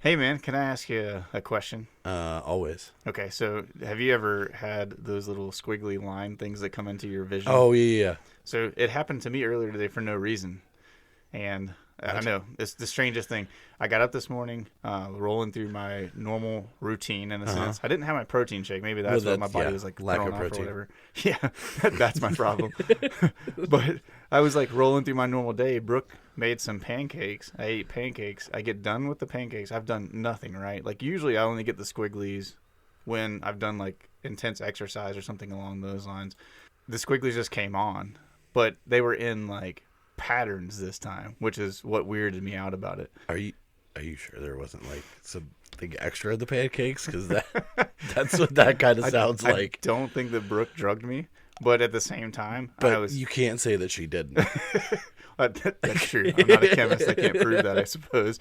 Hey man, can I ask you a question? Always. Okay, so have you ever had those little squiggly line things that come into your vision? Oh yeah. So it happened to me earlier today for no reason. And I What? know it's the strangest thing. I got up this morning, rolling through my normal routine in a Uh-huh. sense. I didn't have my protein shake. Maybe Well, that's what my that's body was like lack throwing of off or protein. whatever. Yeah, that's my problem. But I was like rolling through my normal day. Brooke made some pancakes. I ate pancakes. I get done with the pancakes. I've done nothing, right? Like usually I only get the squigglies when I've done like intense exercise or something along those lines. The squigglies just came on, but they were in like patterns this time, which is what weirded me out about it. Are you sure there wasn't like something extra in the pancakes? Because that's what that kind of sounds I like. don't think that Brooke drugged me, but at the same time, But I was. you can't say that she didn't. That's true. I'm not a chemist. I can't prove that, I suppose.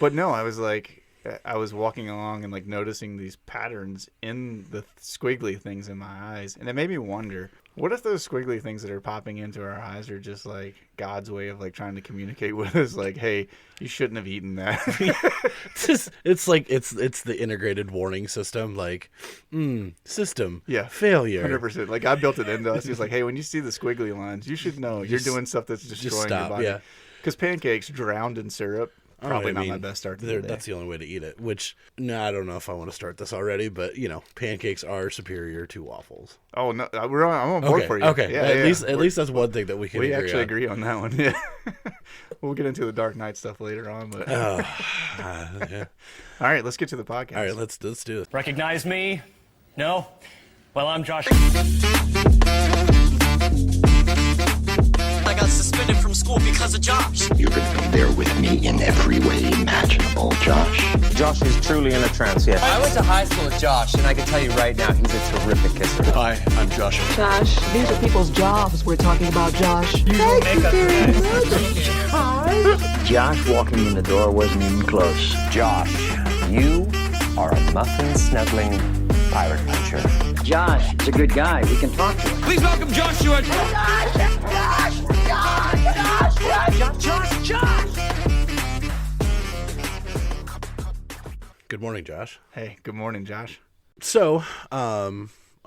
But no, I was like, I was walking along and like noticing these patterns in the squiggly things in my eyes, and it made me wonder, what if those squiggly things that are popping into our eyes are just like God's way of like trying to communicate with us, like, hey, you shouldn't have eaten that. It's like it's the integrated warning system. Like, system, Yeah, failure. 100%. Like I built it into us. He's like, hey, when you see the squiggly lines, you should know you're doing stuff that's destroying your stop, body. yeah. Because pancakes drowned in syrup, probably not my best start to the day. That's the only way to eat it. Which, no, I don't know if I want to start this already, but pancakes are superior to waffles. Oh no, I'm on board for you. Okay, Yeah, at least that's one thing that we can. We agree actually on. agree on that one. Yeah, we'll get into the Dark Knight stuff later on. But Yeah. all right, let's get to the podcast. All right, let's do it. Recognize me? No? Well, I'm Josh. I got suspended from school because of Josh. You're going to be there with me in every way imaginable, Josh. Josh is truly in a trance, yes. I went to high school with Josh, and I can tell you right now, he's a terrific kisser. Hi, I'm Josh. Josh, these are people's jobs we're talking about, Josh. Josh walking in the door wasn't even close. Josh, you are a muffin-snuggling pirate puncher. Josh is a good guy. We can talk to him. Please welcome Joshua. Good morning, Josh. Hey, good morning, Josh. So, a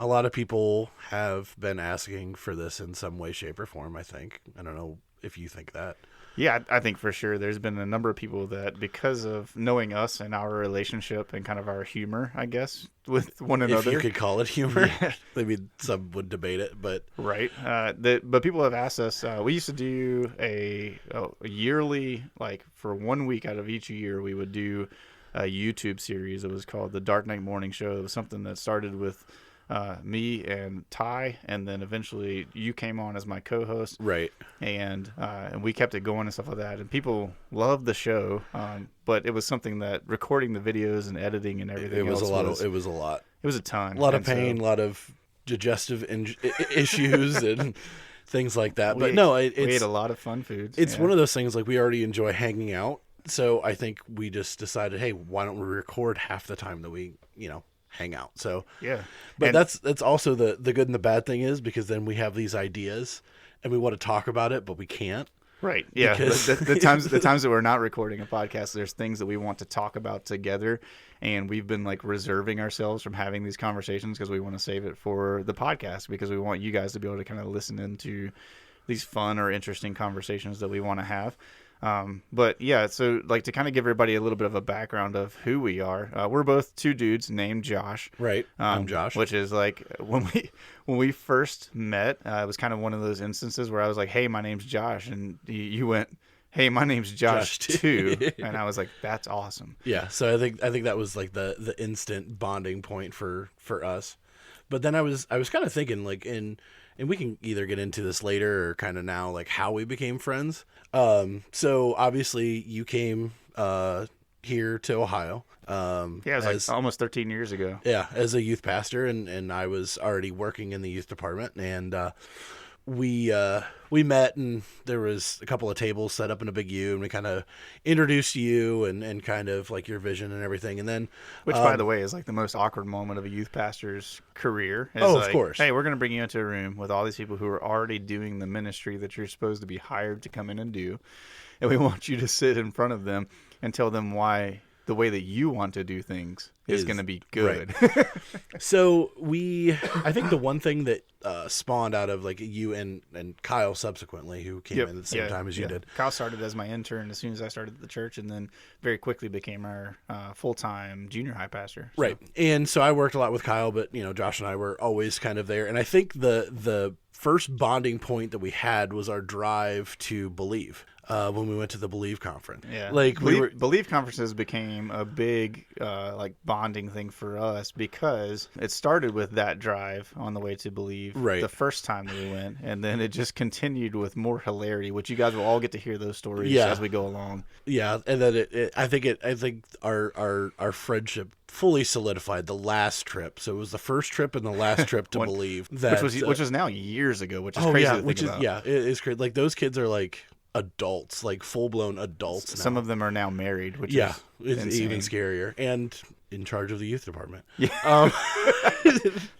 lot of people have been asking for this in some way, shape, or form, I think. I don't know if you think that. Yeah, I think for sure there's been a number of people that, because of knowing us and our relationship and kind of our humor, I guess, with one another. If you could call it humor. Yeah. I mean, some would debate it, but... Right. But people have asked us, we used to do a yearly, like for 1 week out of each year, we would do a YouTube series. It was called The Dark Knight Morning Show. It was something that started with me and Ty, and then eventually you came on as my co-host. Right. And we kept it going and stuff like that. And people loved the show, but it was something that recording the videos and editing and everything It was else a lot. It was a lot. It was a ton. A lot of And so pain, a lot of digestive issues and things like that. But we no, we it's ate a lot of fun foods. It's yeah. one of those things, like, we already enjoy hanging out. So I think we just decided, hey, why don't we record half the time that we, hang out? So Yeah. But And- that's also the good and the bad thing is, because then we have these ideas and we want to talk about it, but we can't. Right. Yeah. Because- The times that we're not recording a podcast, there's things that we want to talk about together, and we've been like reserving ourselves from having these conversations because we want to save it for the podcast, because we want you guys to be able to kind of listen into these fun or interesting conversations that we want to have. But yeah, so like to kind of give everybody a little bit of a background of who we are. We're both two dudes named Josh. Right. I'm Josh. Which is like when we first met, it was kind of one of those instances where I was like, "Hey, my name's Josh," and you went, "Hey, my name's Josh too," and I was like, "That's awesome." Yeah. So I think that was like the instant bonding point for us. But then I was kind of thinking, like, and we can either get into this later or kind of now, like how we became friends. So obviously you came here to Ohio. Yeah, it was like almost 13 years ago. Yeah, as a youth pastor, and I was already working in the youth department, and we met, and there was a couple of tables set up in a big U, and we kind of introduced you and kind of like your vision and everything, and then Which, by the way, is like the most awkward moment of a youth pastor's career. It's of like, course. Hey, we're going to bring you into a room with all these people who are already doing the ministry that you're supposed to be hired to come in and do. And we want you to sit in front of them and tell them why the way that you want to do things is going to be good. Right. So I think the one thing that spawned out of like you and Kyle subsequently, who came in at the same time as you did. Kyle started as my intern as soon as I started at the church, and then very quickly became our full-time junior high pastor. So. Right. And so I worked a lot with Kyle, but Josh and I were always kind of there. And I think the first bonding point that we had was our drive to Believe. When we went to the Believe conference. Yeah. Like Believe conferences became a big like bonding thing for us because it started with that drive on the way to Believe the first time that we went, and then it just continued with more hilarity, which you guys will all get to hear those stories as we go along. Yeah, and then I think our friendship fully solidified the last trip. So it was the first trip and the last trip to Believe. Which was now years ago, which is crazy to think about. Yeah, it is crazy. Like those kids are like adults, like full-blown adults now. Some of them are now married, which is it's insane. even scarier, and in charge of the youth department. Yeah.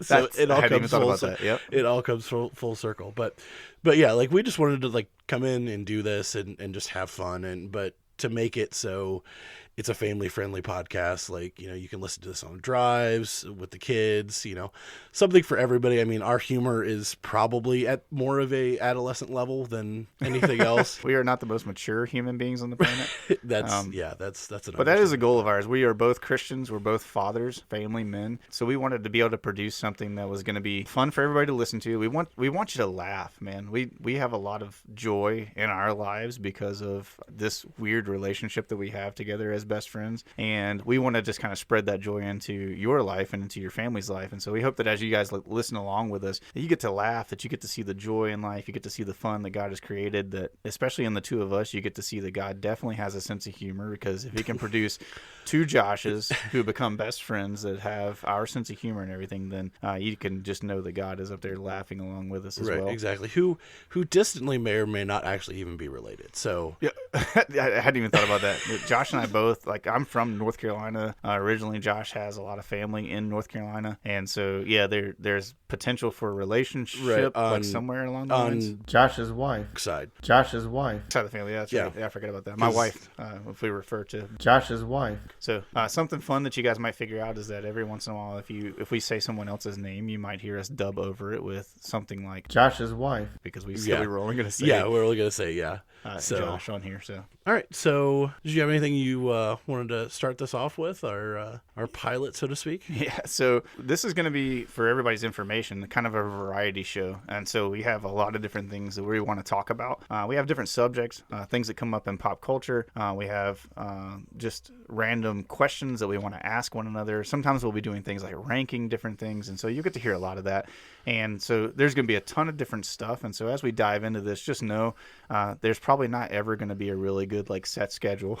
So it all I hadn't even comes thought full about that. Yep. It all comes full circle. But yeah, like we just wanted to like come in and do this and just have fun, but to make it so it's a family-friendly podcast. Like, you can listen to this on drives with the kids, something for everybody. I mean, our humor is probably at more of a adolescent level than anything else. We are not the most mature human beings on the planet. That's an But that is a goal of ours. We are both Christians. We're both fathers, family men. So we wanted to be able to produce something that was going to be fun for everybody to listen to. We want you to laugh, man. We have a lot of joy in our lives because of this weird relationship that we have together as best friends, and we want to just kind of spread that joy into your life and into your family's life. And so we hope that as you guys listen along with us, that you get to laugh, that you get to see the joy in life, you get to see the fun that God has created, that especially in the two of us, you get to see that God definitely has a sense of humor, because if he can produce two Joshes who become best friends that have our sense of humor and everything, then you can just know that God is up there laughing along with us as well. Right, exactly. Who distantly may or may not actually even be related. So yeah, I hadn't even thought about that. Josh and I both, like, I'm from North Carolina originally. Josh has a lot of family in North Carolina, and so there's potential for a relationship like somewhere along the lines. Josh's wife. Side Wife. Side of the family, yeah, that's Yeah. right. Yeah, I forgot about that. My wife, if we refer to Josh's wife. So something fun that you guys might figure out is that every once in a while, if we say someone else's name, you might hear us dub over it with something like Josh's wife. because we said we were only going to say we're only gonna say Josh on here. So all right. So did you have anything you wanted to start this off with, our pilot, so to speak? yeah, so this is going to be, for everybody's information, kind of a variety show, and so we have a lot of different things that we want to talk about. We have different subjects, things that come up in pop culture. We have just random questions that we want to ask one another. Sometimes we'll be doing things like ranking different things, and so you'll get to hear a lot of that. And so there's going to be a ton of different stuff, and so as we dive into this, just know there's probably not ever going to be a really good like set schedule.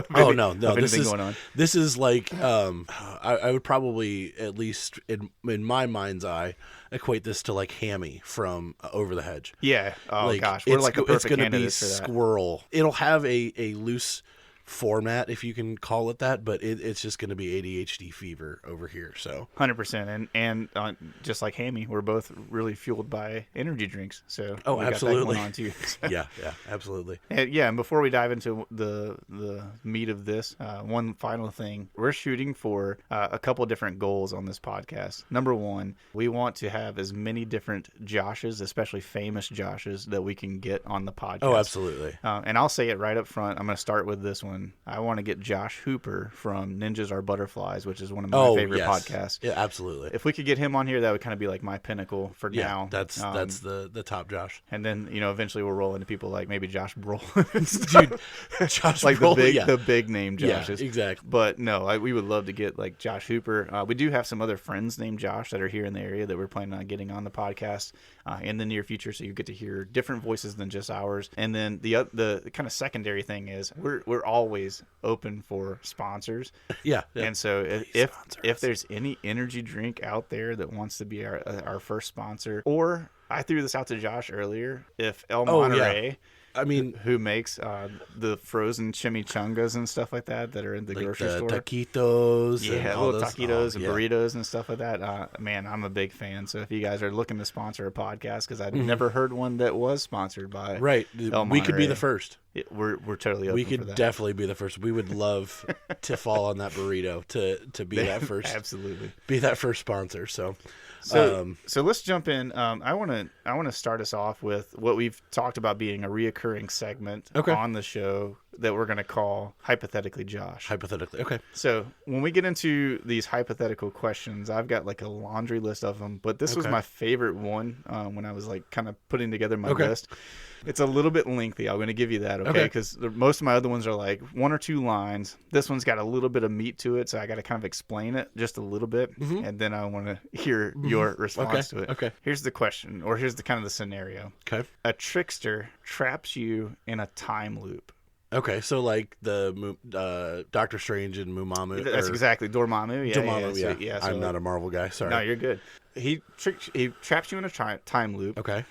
No, this is going on. This is like I would probably, at least in my mind's eye, equate this to like Hammy from Over the Hedge. Yeah. Oh like, gosh, we're like a perfect it's gonna be candidates for that. Squirrel. It'll have a loose format, if you can call it that, but it's just going to be ADHD fever over here. So 100%, and just like Hammy, we're both really fueled by energy drinks. So we absolutely. got that going on too. yeah, absolutely. And before we dive into the meat of this, one final thing: we're shooting for a couple different goals on this podcast. Number one, we want to have as many different Joshes, especially famous Joshes, that we can get on the podcast. Oh, absolutely. And I'll say it right up front. I'm going to start with this one. I want to get Josh Hooper from Ninjas Are Butterflies, which is one of my favorite podcasts. Yeah, absolutely. If we could get him on here, that would kind of be like my pinnacle for now. That's the top Josh. And then eventually we'll roll into people like maybe Josh Brolin, dude. Josh like Brolin, the big name Joshes. Yeah, exactly. But no, we would love to get like Josh Hooper. We do have some other friends named Josh that are here in the area that we're planning on getting on the podcast in the near future, so you get to hear different voices than just ours. And then the kind of secondary thing is we're always open for sponsors. Yeah. And so if there's any energy drink out there that wants to be our first sponsor, or I threw this out to Josh earlier, if El Monterey I mean, who makes the frozen chimichangas and stuff like that are in the like grocery the store. taquitos. and Yeah, all little those- taquitos oh, and yeah. burritos and stuff like that. Man, I'm a big fan. So if you guys are looking to sponsor a podcast, because I've never heard one that was sponsored by Right. El We could be Monterey. the first. We're totally open We for could that. definitely be the first. We would love to fall on that burrito to be that first. Absolutely. Be that first sponsor. So So let's jump in. I want to start us off with what we've talked about being a reoccurring segment on the show that we're going to call Hypothetically Josh. hypothetically, okay. So when we get into these hypothetical questions, I've got like a laundry list of them, but this was my favorite one when I was like kind of putting together my list. It's a little bit lengthy. I'm going to give you that, okay? Because most of my other ones are like 1 or 2 lines. This one's got a little bit of meat to it, so I got to kind of explain it just a little bit, and then I want to hear your response to it. Okay. Here's the question, or here's the kind of the scenario. Okay. A trickster traps you in a time loop. Okay, so like the Doctor Strange and Mumamu. That's exactly Dormammu. Yeah, Dormammu, yeah. yeah. So, yeah I'm so- not a Marvel guy. Sorry. No, you're good. He traps you in a time loop. Okay.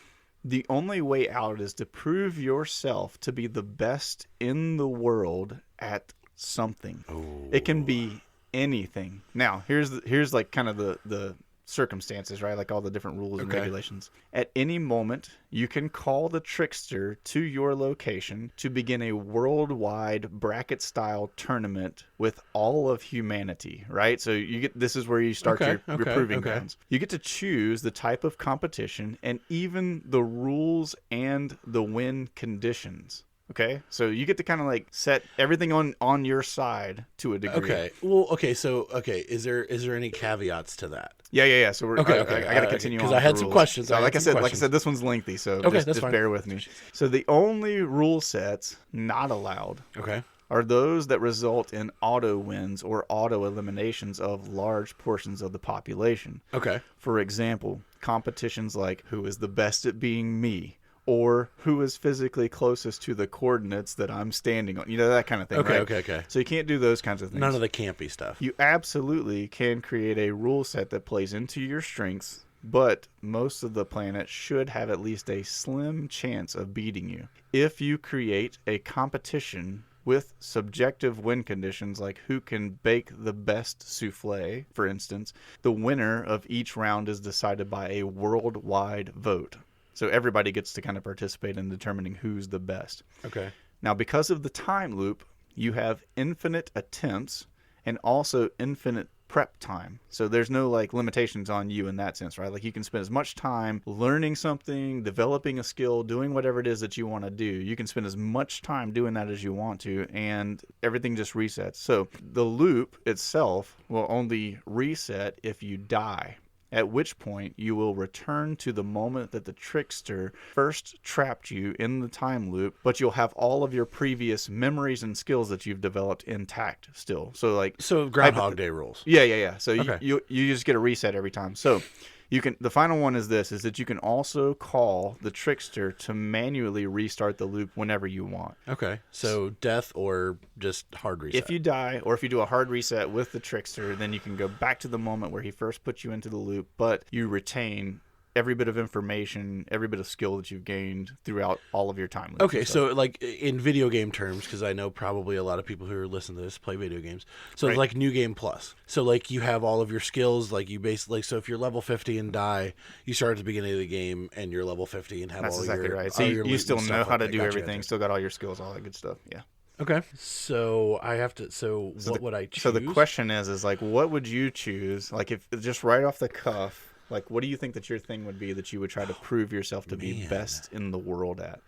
The only way out is to prove yourself to be the best in the world at something. It can be anything. Now, here's like kind of the circumstances, right? Like all the different rules and regulations. At any moment, you can call the trickster to your location to begin a worldwide bracket-style tournament with all of humanity, right? So this is where you start your proving grounds. You get to choose the type of competition and even the rules and the win conditions. Okay, so you get to kind of like set everything on your side to a degree. Okay. Well, okay. So, is there any caveats to that? Yeah. So Okay. I got to continue on because I had with the some rules. questions. So like I said, this one's lengthy, so that's just fine. bear with me. So the only rule sets not allowed Okay. are those that result in auto wins or auto eliminations of large portions of the population. Okay. For example, competitions like who is the best at being me, or who is physically closest to the coordinates that I'm standing on. You know, that kind of thing. Okay, right? okay. So you can't do those kinds of things. None of the campy stuff. You absolutely can create a rule set that plays into your strengths, but most of the planet should have at least a slim chance of beating you. If you create a competition with subjective win conditions like who can bake the best souffle, for instance, the winner of each round is decided by a worldwide vote. So everybody gets to kind of participate in determining who's the best. Okay. Now, because of the time loop, you have infinite attempts and also infinite prep time. So there's no like limitations on you in that sense, right? Like you can spend as much time learning something, developing a skill, doing whatever it is that you want to do. You can spend as much time doing that as you want to, and everything just resets. So the loop itself will only reset if you die, at which point you will return to the moment that the trickster first trapped you in the time loop, but you'll have all of your previous memories and skills that you've developed intact still. So Groundhog Day rules. Yeah. So Okay. you just get a reset every time. So you can. The final one is that you can also call the trickster to manually restart the loop whenever you want. Okay. So death or just hard reset. If you die, or if you do a hard reset with the trickster, then you can go back to the moment where he first put you into the loop, but you retain every bit of information, every bit of skill that you've gained throughout all of your time loops. Okay, so like in video game terms, because I know probably a lot of people who are listening to this play video games. So it's like New Game Plus. So like you have all of your skills, like you basically, so if you're level 50 and die, you start at the beginning of the game and you're level 50 and have That's all exactly your right. So all you your loot still and know stuff how like to that. do Gotcha, everything, gotcha. still got all your skills, all that good stuff. Yeah. Okay, so I have to. So what would I choose? So the question is like, what would you choose? Like, if just right off the cuff, like, what do you think that your thing would be that you would try to prove yourself to be best in the world at?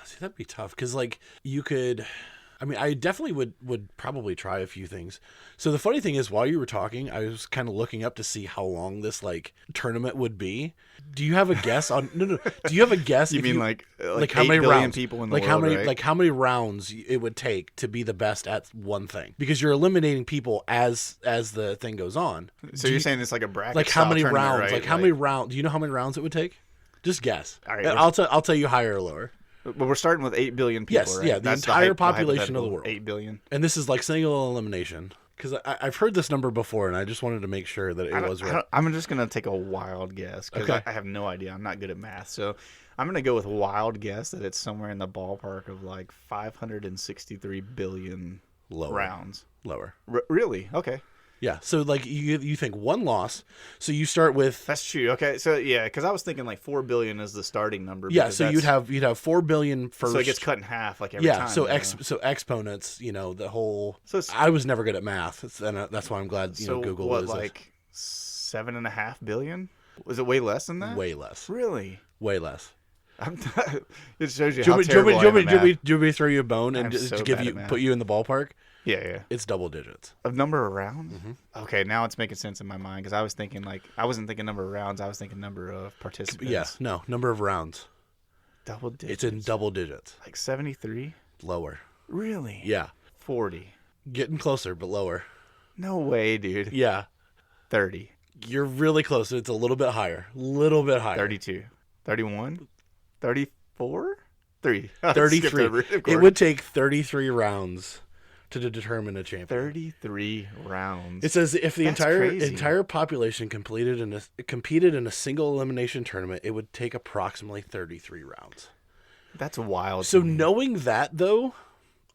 See, that'd be tough because like you could. I mean, I definitely would probably try a few things. So the funny thing is, while you were talking, I was kind of looking up to see how long this like tournament would be. Do you have a guess on? No. Do you have a guess? You if mean like how 8 many billion rounds? people in the like world, how many right? like how many rounds it would take to be the best at one thing? Because you're eliminating people as the thing goes on. So you're saying it's like a bracket? Like how many tournament, rounds? right? Like how many rounds? Do you know how many rounds it would take? Just guess. All right, I'll tell you higher or lower. But we're starting with 8 billion people, Yes, right? yeah, the That's entire the population of the hypothetical world. 8 billion. And this is like single elimination. Because I've heard this number before, and I just wanted to make sure that it was right. I'm just gonna take a wild guess because Okay. I have no idea. I'm not good at math, so I'm gonna go with a wild guess that it's somewhere in the ballpark of like 563 billion Lower. rounds. Lower. Really? Okay. Yeah. So like you think one loss. So you start with That's true. Okay. So yeah, because I was thinking like 4 billion is the starting number. yeah. because So you'd have 4 billion first. So it gets cut in half like every yeah. time. So though. exponents. You know the whole. So it's- I was never good at math, and that's why I'm glad So Google what, is like 7.5 billion? Was it way less than that? way less. Really? Way less. It shows you Do how you terrible I am at math. want me to throw you a bone and I'm just so give bad you at math. put you in the ballpark? Yeah. It's double digits. Of number of rounds? Mm-hmm. Okay, now it's making sense in my mind because I was thinking I wasn't thinking number of rounds. I was thinking number of participants. Yeah. No, number of rounds. Double digits. It's in double digits. Like 73? Lower. Really? Yeah. 40. Getting closer, but lower. No way, dude. Yeah. 30. You're really close. It's a little bit higher. 32. 31? 34? 3. 33. It would take 33 rounds to determine a champion. 33 rounds. It says if the That's entire crazy. population competed in a single elimination tournament, it would take approximately 33 rounds. That's wild. So to me. knowing that though,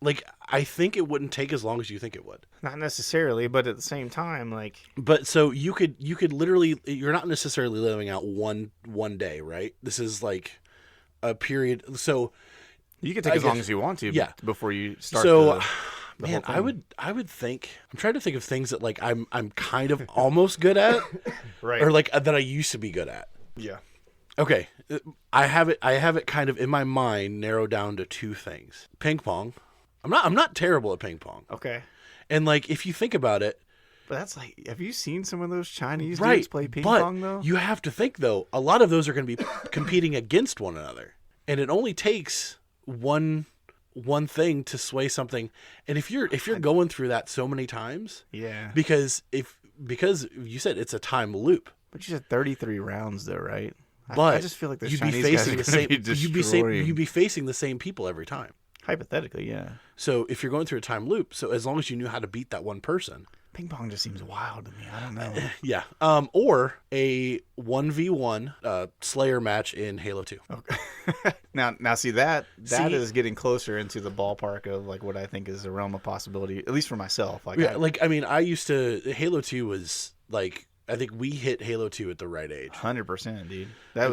like I think it wouldn't take as long as you think it would. Not necessarily, but at the same time, like But so you could literally, you're not necessarily living out one day, right? This is like a period. So you can take I as long guess- as you want to. yeah. Before you start. so the man, whole thing. I would think, I'm trying to think of things that like I'm kind of almost good at, Right. or like that I used to be good at. Yeah. Okay, I have it kind of in my mind narrowed down to 2 things. Ping pong. I'm not terrible at ping pong. Okay. And like if you think about it, But that's like, have you seen some of those Chinese right, dudes play ping but pong though? you have to think though, a lot of those are going to be competing against one another, and it only takes one thing to sway something. And if you're going through that so many times, Yeah. because you said it's a time loop, But you said 33 rounds though, right? but I just feel like the you'd Chinese be guys facing are the gonna same. be destroying. You'd be facing the same people every time. Hypothetically, yeah. So if you're going through a time loop, so as long as you knew how to beat that one person, Ping pong just seems wild to me. I don't know. yeah. Or a 1v1 Slayer match in Halo 2. Now, see that See- is getting closer into the ballpark of like what I think is a realm of possibility, at least for myself. Like, Yeah, I mean, I used to. Halo 2 was like, I think we hit Halo 2 at the right age. 100%, dude. That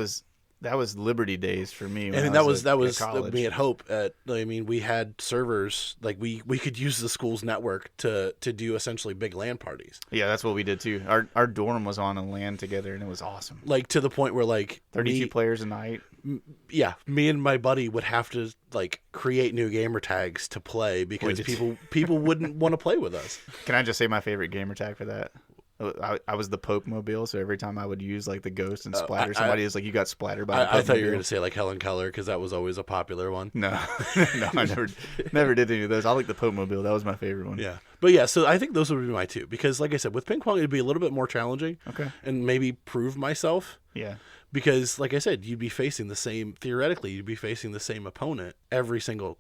was Liberty days for me. I mean, when that I was at college. me at Hope. I mean, we had servers like we could use the school's network to do essentially big LAN parties. Yeah, that's what we did too. Our dorm was on a LAN together, and it was awesome. Like to the point where like 32 me, players a night. yeah, me and my buddy would have to like create new gamer tags to play because did people wouldn't want to play with us. Can I just say my favorite gamer tag for that? I was the Pope Mobile, so every time I would use like the ghost and splatter somebody, it's like you got splattered by. The I thought you were Pope-mobile. going to say like Helen Keller because that was always a popular one. No, no, I never did any of those. I like the Pope Mobile. That was my favorite one. Yeah. But yeah, so I think those would be my 2 because like I said, with ping pong it'd be a little bit more challenging. Okay. And maybe prove myself Yeah. because like I said, you'd be facing the same opponent every single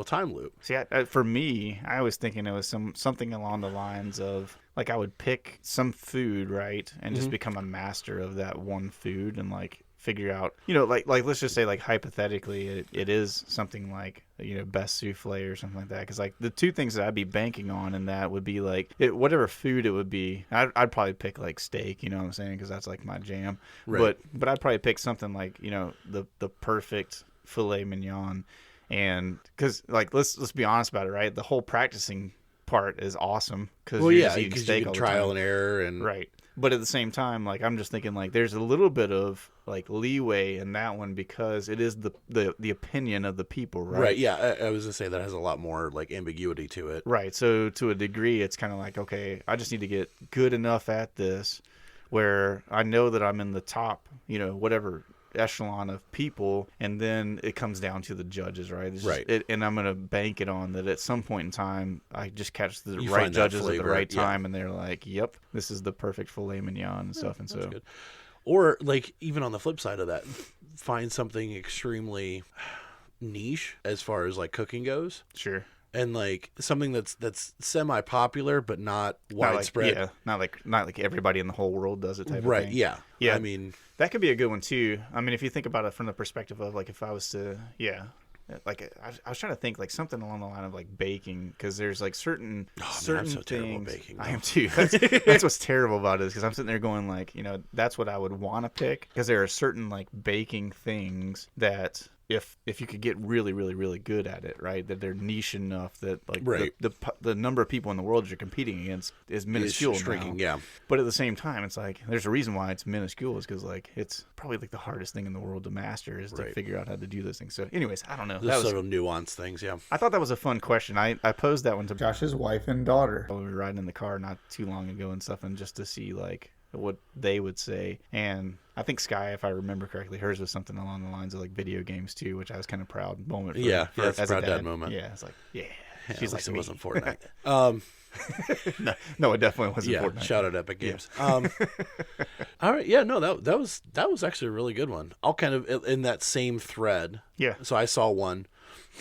time loop. See, for me, I was thinking it was something along the lines of like I would pick some food, right, and just become a master of that one food and like figure out, like let's just say like hypothetically it is something like best souffle or something like that, because like the 2 things that I'd be banking on in that would be like whatever food it would be. I'd probably pick like steak, you know what I'm saying, because that's like my jam. Right. But I'd probably pick something like the perfect filet mignon, and because like let's be honest about it, right? The whole practicing part is awesome because Well, you're yeah, just eating because steak you all can the time. trial and error and Right. But at the same time, like I'm just thinking like there's a little bit of like leeway in that one because it is the opinion of the people, right? Right, yeah, I was gonna say that has a lot more like ambiguity to it. Right. So to a degree, it's kind of like, okay, I just need to get good enough at this where I know that I'm in the top, whatever echelon of people, and then it comes down to the judges, right? It's Right. and I'm going to bank it on that at some point in time, I just catch the You right find that judges at the flavor, right yeah. time, and they're like, yep, this is the perfect filet mignon and stuff. And so, Good. Or like even on the flip side of that, find something extremely niche as far as like cooking goes. sure. and like something that's semi popular but not widespread. Not like everybody in the whole world does it type Right. of thing. Yeah. Yeah. I mean, that could be a good one too. I mean, if you think about it from the perspective of like if I was to, like I was trying to think like something along the line of like baking, because there's like certain I'm certain so terrible at things. baking, I though. am too. That's what's terrible about it, is because I'm sitting there going like, that's what I would want to pick, because there are certain like baking things that if you could get really, really, really good at it, right, that they're niche enough that like Right. the number of people in the world that you're competing against is minuscule shrinking, now. yeah. But at the same time, it's like there's a reason why it's minuscule, is because like it's probably like the hardest thing in the world to master is to Right. figure out how to do those things. So anyways, I don't know. There's sort of nuanced things, yeah. I thought that was a fun question. I posed that one to Josh's wife and daughter. We were riding in the car not too long ago and stuff, and just to see like what they would say. And I think Sky, if I remember correctly, hers was something along the lines of like video games too, which I was kind of proud moment for, Yeah, it's a as a proud dad dad moment. Yeah, it's like, yeah. At She's least like it me. wasn't Fortnite. No, it definitely wasn't Yeah, Fortnite. shout out Epic Games. All right, yeah, no, that was actually a really good one. I'll kind of in that same thread. Yeah. So I saw one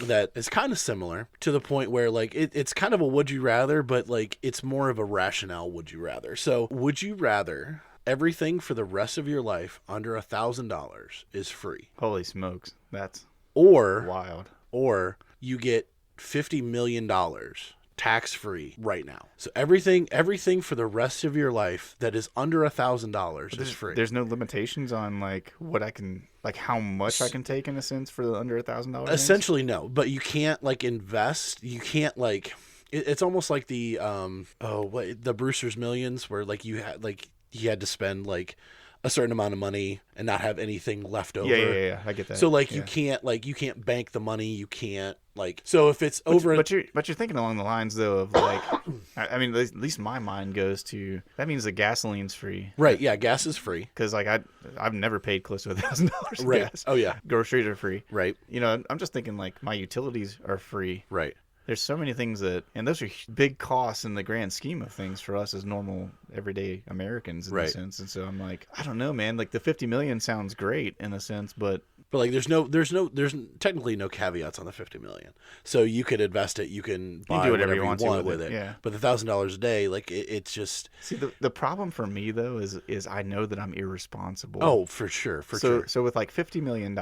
that is kind of similar, to the point where like it's kind of a would you rather, but like it's more of a rationale would you rather. So would you rather everything for the rest of your life under $1,000 is free, Holy smokes, that's or wild. or you get $50 million tax free right now? So everything for the rest of your life that is under $1,000 is free. There's no limitations on like what I can, like how much I can take in a sense for the under $1,000. Essentially, no, but you can't like invest. You can't like. It's almost like the the Brewster's Millions, where like you had to spend like a certain amount of money and not have anything left over. Yeah. I get that. So like Yeah. you can't bank the money. You can't like. So if it's over, But you're thinking along the lines though of like, I mean, at least my mind goes to that means the gasoline's free, right? Yeah, gas is free. because like I've never paid close to $1,000 Right. gas. Oh yeah. Groceries are free. Right. I'm just thinking like my utilities are free. Right. There's so many things and those are big costs in the grand scheme of things for us as normal everyday Americans in a Right. sense. And so I'm like, I don't know, man. Like the 50 million sounds great in a sense, but like there's technically no caveats on the 50 million. So you could invest it, you can buy do whatever whatever you want to with with it. it, yeah. But the $1,000 a day, like it's just see the problem for me though is I know that I'm irresponsible. oh for sure. So with like $50 million,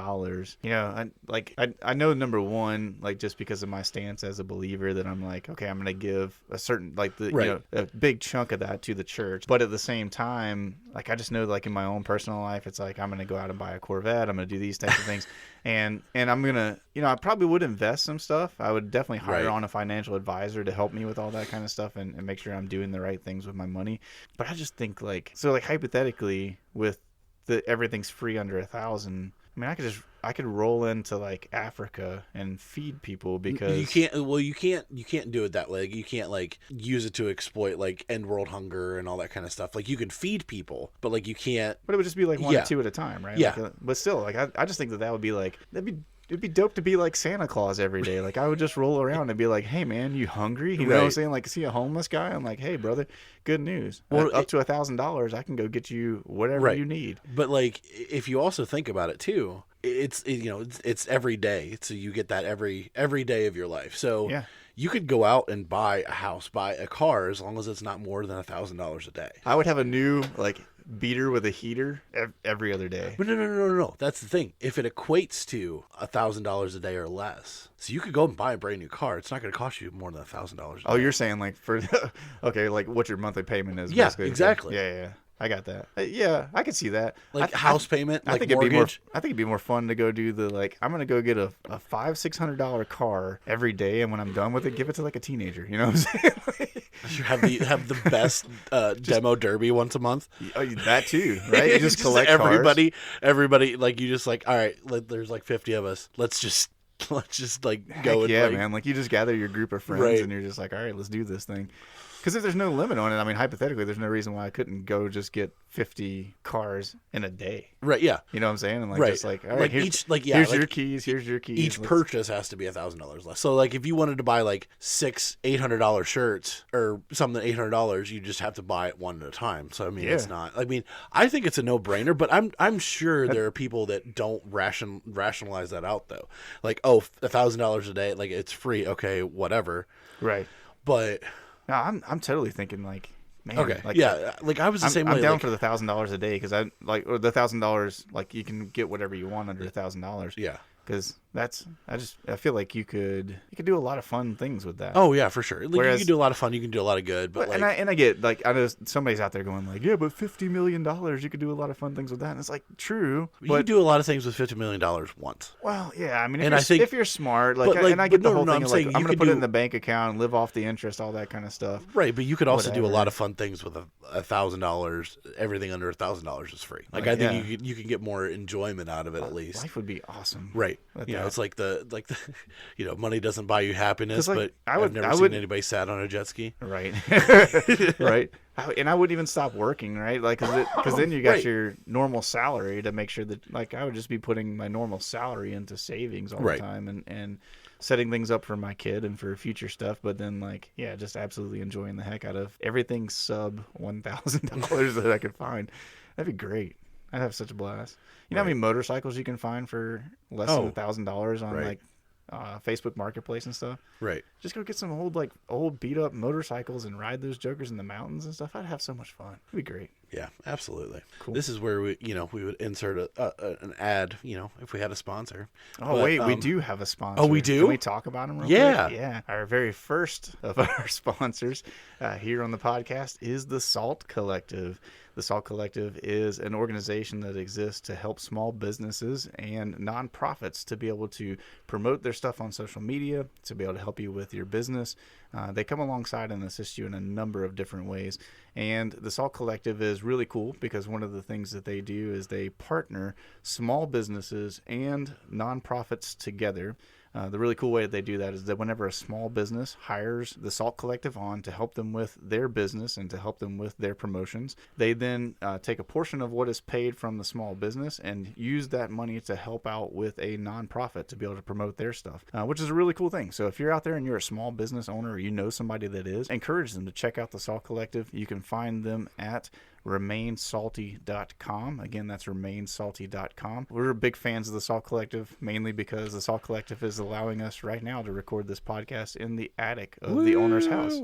I know number one, like just because of my stance as a believer that I'm like, okay, I'm gonna give a certain Right. a big chunk of that to the church, but at the same time, like I just know like in my own personal life, it's like I'm gonna go out and buy a Corvette, I'm gonna do these types of things, and I'm gonna I probably would invest some stuff. I would definitely hire Right. on a financial advisor to help me with all that kind of stuff and make sure I'm doing the right things with my money. But I just think like hypothetically with everything's free under 1,000. I mean, I could roll into like Africa and feed people because you can't do it that way. Like, you can't like use it to exploit like end world hunger and all that kind of stuff. Like you can feed people, but like you can't. But it would just be like one Yeah. or two at a time, right? Yeah. Like, but still, like I just think that would be like it'd be dope to be like Santa Claus every day. Like I would just roll around and be like, "Hey man, you hungry?" You know what I'm Right. saying? Like see a homeless guy, I'm like, "Hey brother, good news. Well, Up to $1,000, I can go get you whatever Right. you need." But like if you also think about it too, it's every day. So you get that every day of your life. So Yeah. you could go out and buy a house, buy a car, as long as it's not more than $1,000 a day. I would have a new like beater with a heater every other day. But no. That's the thing. If it equates to $1,000 a day or less, so you could go and buy a brand new car. It's not going to cost you more than $1,000. Oh, you're saying like for okay, like what your monthly payment is? Yeah, basically. exactly. Yeah. I got that. Yeah, I could see that. Like I- house payment, I like think it'd be more. mortgage. I think it'd be more fun to go do the like. I'm gonna go get a $500-$600 car every day, and when I'm done with it, give it to like a teenager. You know what I'm saying? You have the best demo derby once a month. Oh, that too, right? You just collect everybody like you just like, all right, there's like 50 of us. Let's just like cars. go Heck and yeah, like, man! Like you just gather your group of friends, Right. and you're just like, all right, let's do this thing. Because if there's no limit on it, I mean, hypothetically, there's no reason why I couldn't go just get 50 cars in a day. Right. Yeah. You know what I'm saying? And like, Right. just like, all right, Like here's, each, like, yeah, here's like your keys. Here's your keys. Each Let's- purchase has to be $1,000 less. So like if you wanted to buy like 6 $800 shirts or something $800, you just have to buy it one at a time. So I mean, it's Yeah. not. I mean, I think it's a no brainer, but I'm sure there are people that don't rationalize that out though. Like, oh, $1,000 a day, like it's free. Okay, whatever. Right. But No, I'm totally thinking like, man. okay, Like, yeah, like I was the I'm, same way. I'm down like, for the $1,000 a day because I like, or the $1,000, like you can get whatever you want under $1,000. yeah. Because I feel like you could do a lot of fun things with that. Oh yeah, for sure. Like, Whereas- you can do a lot of fun. You can do a lot of good. But like, and I get like I know somebody's out there going like, yeah, but $50 million, you could do a lot of fun things with that. And it's like true, you but can do a lot of things with $50 million once. well, yeah. I mean, And I think- if you're smart, like, but, like, and I get but the no, whole no, thing I'm of like saying I'm you gonna could put it do- in the bank account and live off the interest, all that kind of stuff. Right, but you could also do a Whatever. lot of fun things with $1,000. Everything under $1,000 is free. Like I think you can get more enjoyment out of it at least. Life would be awesome. Right. With You know, that. it's like the money doesn't buy you happiness, 'Cause, like, but I I've never seen would- anybody sat on a jet ski. Right. Right. And I wouldn't even stop working, right? Like, because then you got Right. your normal salary to make sure that, like, I would just be putting my normal salary into savings all Right. the time and setting things up for my kid and for future stuff. But then, like, yeah, just absolutely enjoying the heck out of everything sub $1,000 that I could find. That'd be great. I'd have such a blast. You know how many motorcycles you can find for less than $1,000 on right. like Facebook Marketplace and stuff? Right. Just go get some old beat up motorcycles and ride those jokers in the mountains and stuff. I'd have so much fun. It'd be great. Yeah, absolutely. Cool. This is where we would insert an ad, if we had a sponsor. Oh, But, wait, we do have a sponsor. we do? Can we talk about them real Yeah. quick? Yeah. Our very first of our sponsors here on the podcast is the Salt Collective. The Salt Collective is an organization that exists to help small businesses and nonprofits to be able to promote their stuff on social media, to be able to help you with your business. They come alongside and assist you in a number of different ways. And the Salt Collective is really cool because one of the things that they do is they partner small businesses and nonprofits together. The really cool way that they do that is that whenever a small business hires the Salt Collective on to help them with their business and to help them with their promotions, they then take a portion of what is paid from the small business and use that money to help out with a nonprofit to be able to promote their stuff, which is a really cool thing. So if you're out there and you're a small business owner or you know somebody that is, encourage them to check out the Salt Collective. You can find them at remainsalty.com. Again, that's remainsalty.com. We're big fans of the Salt Collective, mainly because the Salt Collective is allowing us right now to record this podcast in the attic of the owner's house.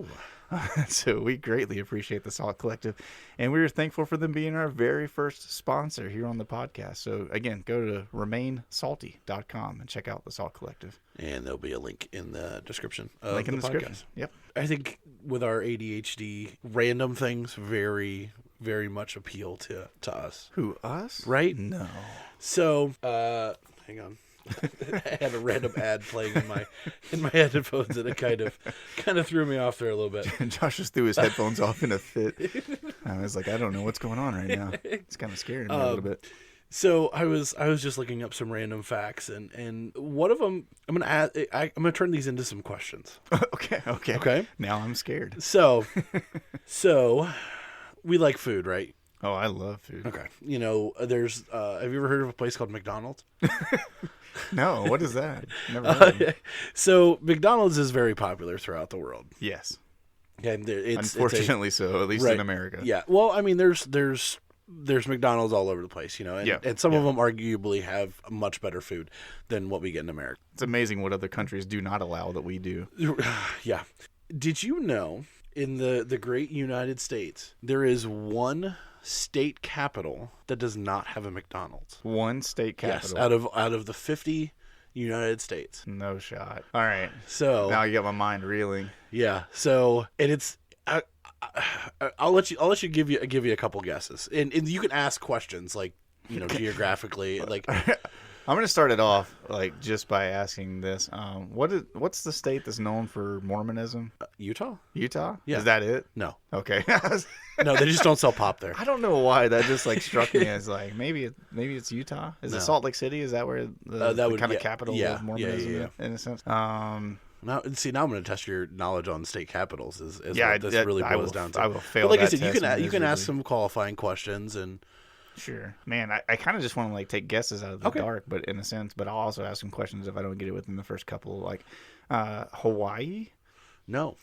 So we greatly appreciate the Salt Collective, and we're thankful for them being our very first sponsor here on the podcast. So again, go to remainsalty.com and check out the Salt Collective. And there'll be a link in the description of Link in the the podcast. description. Yep. I think with our ADHD, random things very, very much appeal to us. Who, us? Right? No. So, hang on. I had a random ad playing in my headphones, and it kind of threw me off there a little bit. Josh just threw his headphones off in a fit. I was like, I don't know what's going on right now. It's kind of scaring me a little bit. So I was just looking up some random facts, and one of them I'm gonna turn these into some questions. Okay. Now I'm scared. So we like food, right? Oh, I love food. Okay. There's have you ever heard of a place called McDonald's? No, what is that? Never heard of it. So McDonald's is very popular throughout the world. Yes. And Unfortunately so, at least right. in America. Yeah. Well, I mean, there's McDonald's all over the place, and some of them arguably have much better food than what we get in America. It's amazing what other countries do not allow that we do. Yeah. Did you know in the great United States there is one state capital that does not have a McDonald's? One state capital. Yes, out of the 50 United States. No shot. All right. So Now you got my mind reeling. yeah. So and it's I'll let you give you a couple guesses, and you can ask questions like geographically, like I'm going to start it off like just by asking this. What's the state that's known for Mormonism? Utah. Utah? Yeah. Is that it? No, Okay. no, they just don't sell pop there. I don't know why that just like struck me as like maybe it's Utah. Is No. it Salt Lake City? Is that where That the would- kind of yeah, capital yeah, of Mormonism yeah. in a sense? Now I'm going to test your knowledge on state capitals. Is Yeah, what this really I boils will- down to. I will fail But like I that said, you test can ask miserably. some qualifying questions and. Sure, man. I kind of just want to like take guesses out of the Okay. dark, but in a sense. But I'll also ask some questions if I don't get it within the first couple. Like, Hawaii. No,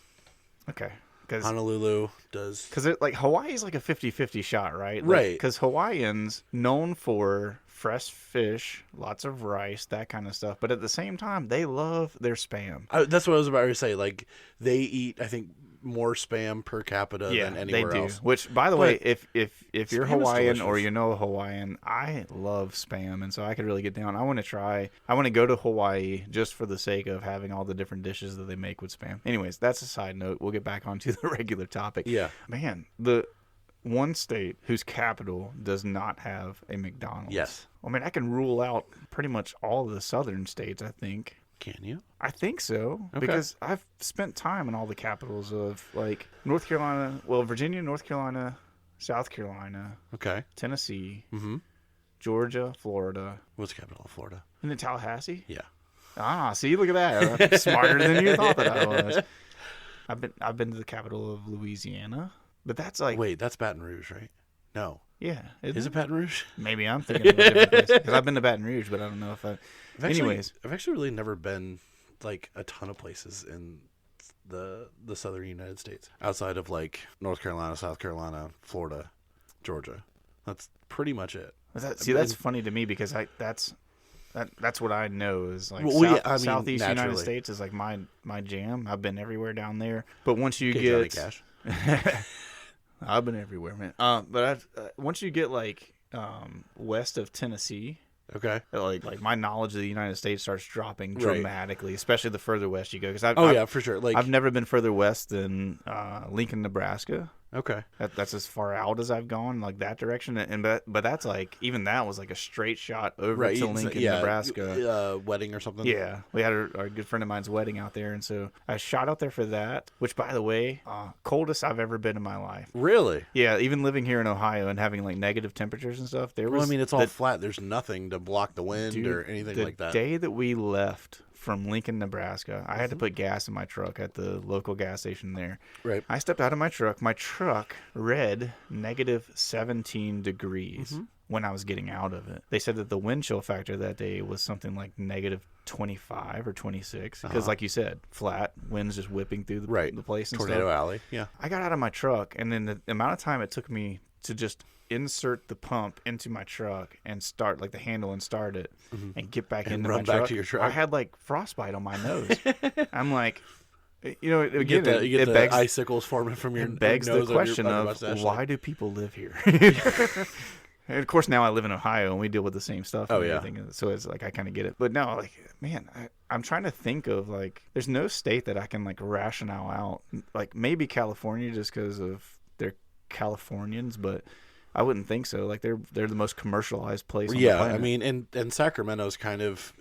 Okay, because Honolulu does. like Hawaii is like a 50-50 shot, right? Right. Because Hawaiians known for fresh fish, lots of rice, that kind of stuff. But at the same time, they love their Spam. That's what I was about to say. Like they eat, I think, more Spam per capita than anywhere they do. else. Which, by the way, if you're Spam is Hawaiian or delicious. you know a Hawaiian, I love Spam, and so I could really get down. I want to go to Hawaii just for the sake of having all the different dishes that they make with Spam. Anyways, that's a side note. We'll get back onto the regular topic. Yeah. Man, the one state whose capital does not have a McDonald's. Yes. I mean, I can rule out pretty much all of the southern states, I think. Can you? I think so, Okay. because I've spent time in all the capitals of like North Carolina, Virginia, North Carolina, South Carolina, Okay. Tennessee, Mm-hmm. Georgia, Florida, What's the capital of Florida? and then Tallahassee. Yeah. Ah, see, look at that. I'm smarter than you thought that I was. I've been to the capital of Louisiana, but that's like Wait, that's Baton Rouge, right? No. yeah, Is it Baton Rouge? Maybe I'm thinking of a different place because I've been to Baton Rouge, but I don't know if I. Anyways, I've actually really never been like a ton of places in the southern United States outside of like North Carolina, South Carolina, Florida, Georgia. That's pretty much it. that's funny to me because that's what I know is like Well, yeah, I mean, Southeast United naturally. States is like my jam. I've been everywhere down there, but once you Okay, get Johnny Cash. I've been everywhere, man. But once you get like west of Tennessee, Okay. like my knowledge of the United States starts dropping Right. dramatically, especially the further west you go. Because Yeah, for sure. Like I've never been further west than Lincoln, Nebraska. okay. That's as far out as I've gone, like that direction. But that's like even that was like a straight shot over Right. to Lincoln, Nebraska. Wedding or something. Yeah, we had a good friend of mine's wedding out there, and so I shot out there for that. Which, by the way, coldest I've ever been in my life. Really? Yeah, even living here in Ohio and having like negative temperatures and stuff. There was. Well, I mean, it's all the, flat. There's nothing to block the wind dude, or anything the like that. day that we left from Lincoln, Nebraska, I had to put gas in my truck at the local gas station there. Right. I stepped out of my truck. My truck read negative 17 degrees Mm-hmm. when I was getting out of it. They said that the wind chill factor that day was something like negative 25 or 26 because, like you said, flat winds just whipping through the place and Tornado stuff. Alley. Yeah. I got out of my truck, and then the amount of time it took me to just insert the pump into my truck and start like the handle and start it and get back And into run my back truck. to your truck. I had like frostbite on my nose. I'm like, you know, You again, get the, you get it the begs, icicles forming from your it begs nose the on your- question on your of mustache. why do people live here? And of course, now I live in Ohio and we deal with the same stuff. Oh, and yeah. everything. So it's like I kind of get it. But no, like man, I'm trying to think of like there's no state that I can like rationale out. Like maybe California just because of they're Californians, but I wouldn't think so. Like they're the most commercialized place. On the Yeah, planet. I mean, and Sacramento's kind of,